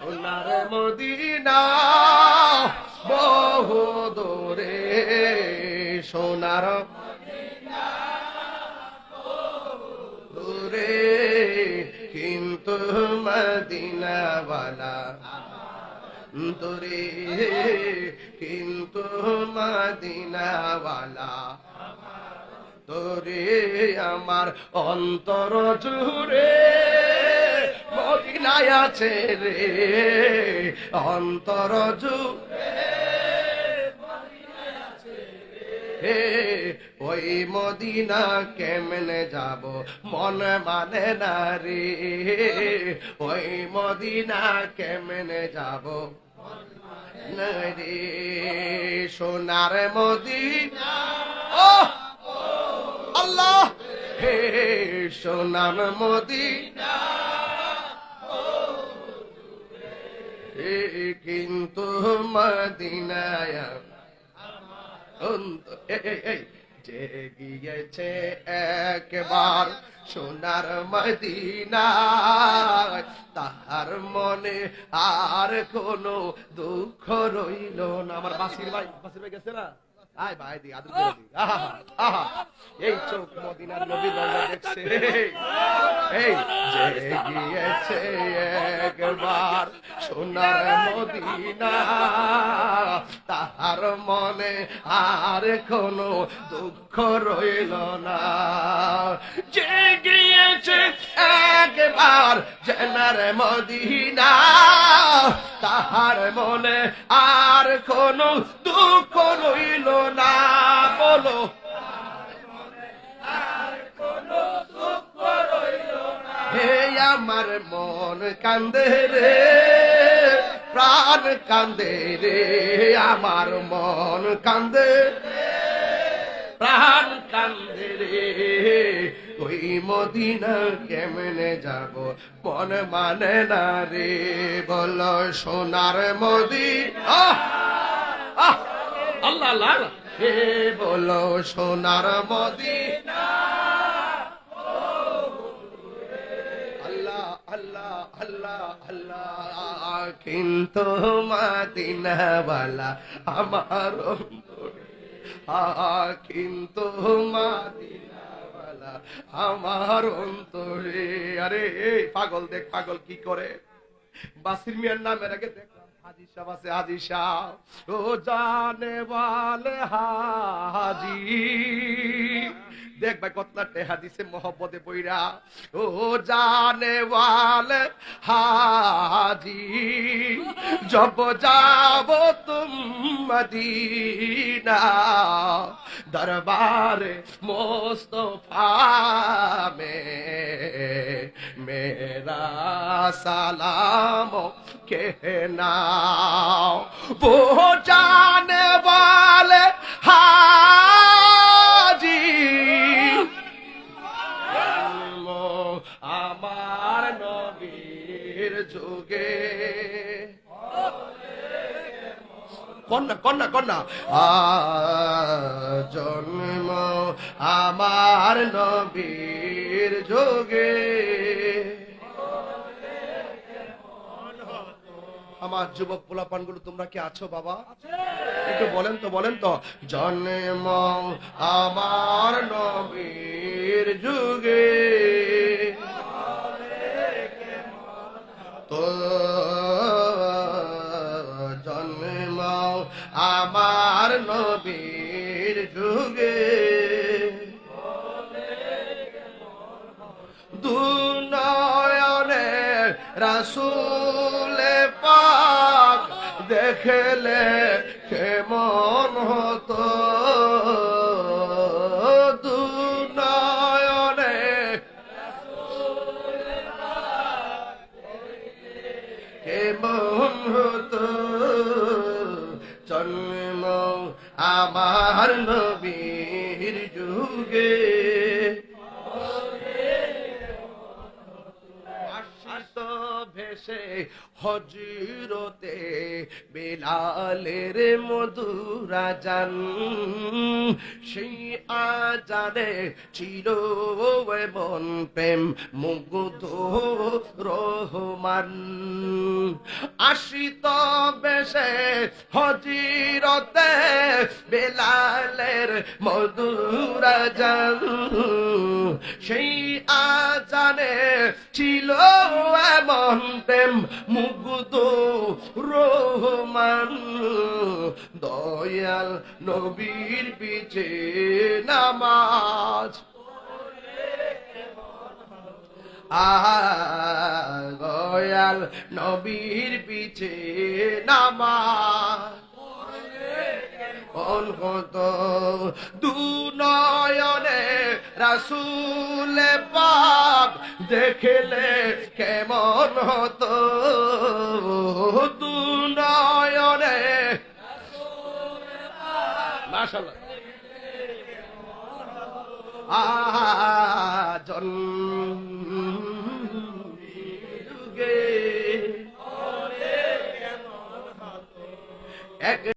সোনার মদিনা বহু দূরে, সোনার দূরে, কিন্তু মদিনাওয়ালা দূরে, কিন্তু মদিনাওয়ালা দূরে। আমার অন্তর জুড়ে মদিনায় আছে রে, অন্তর জুড়ে ওই মদিনা কেমনে যাব মন মানে না রে, ওই মদিনা কেমনে যাব না রে। সোনার মদিনা ও আল্লাহ হে, সোনার মদিনা কিন্তু মদিনায় যে গিয়েছে একবার সোনার মদিনা, তাহার মনে আর কোনো দুঃখ রইল না। আমার বাসির ভাই গেছে না, আয় ভাই দি আদর করে দি। আহা এই চোখ মদিনার নবী দরজা দেখছে। এই যে গিয়েছে একবার সোনার মদিনা, তাহার মনে আর কোনো দুঃখ রইল না। যে গিয়েছে একবার সোনার মদিনা, তাহার মনে আর কোনো দুঃখ রইল না। বলো হে আমার মন কান্দে রে, প্রাণ কান্দে রে, আমার মন কান্দে প্রাণ কান্দে রে। ওই মদিনা কেমনে যাব মন মানে না রে, বলো সোনার মদিনা আল্লাহ আল্লাহ হে, বলো সোনার মদিনা আল্লাহ আল্লাহ আল্লাহ আল্লাহ। কিন্তু মদিনাওয়ালা আমার অন্তরে, কিন্তু মদিনাওয়ালা আমার অন্তরে। আরে পাগল দেখ পাগল কি করে, বাসির মিয়ার নামের আগে দেখলাম হাজি সাহেব আছে, হাজি সাহেব ও জানে ওয়ালে হাজি। দেখ ভাই কতটা টেহা দিছে মোহব্বতে বইরা, ও জানে ওয়ালে হাজি জব যাব তুম মদিনা, দরবারে মুস্তফা মে মেরা সালাম कहना। वो जाने वाले हाजी আমার নবীর যুগে, কন্যা কন্যা কন্যা জন্ম আমার নবীর যুগে। আমার যুবক পোলাপান গুলো তোমরা কি আছো বাবা? একটু বলেন তো জন্ম আমার নবীর যুগে, তো জন্ম আমার নবীর যুগে, দুনয়নে রাসূল পাক দেখলে কেমন হতো, দুনয়নে কেমন হতো, জন্ম আমার নবীর যুগে। ভেসে হজিরতে বেলালের মধুর আজান, সেই আজানে ছিল এমন প্রেম মুগ্ধ রহমান। আসিত বেশে হজিরতে বেলালের মধুর আজান, সেই আজানে ছিল এমন প্রেম মুগ্ধ রহমান। দয়াল নবীর পিছে নামাজ, দয়াল নবীর পিছে নামাজ কোন কত দুনয়নে রাসূল পাক দেখলে কেমন হতো, দুনয়নে মাশাআল্লাহ যুগে এক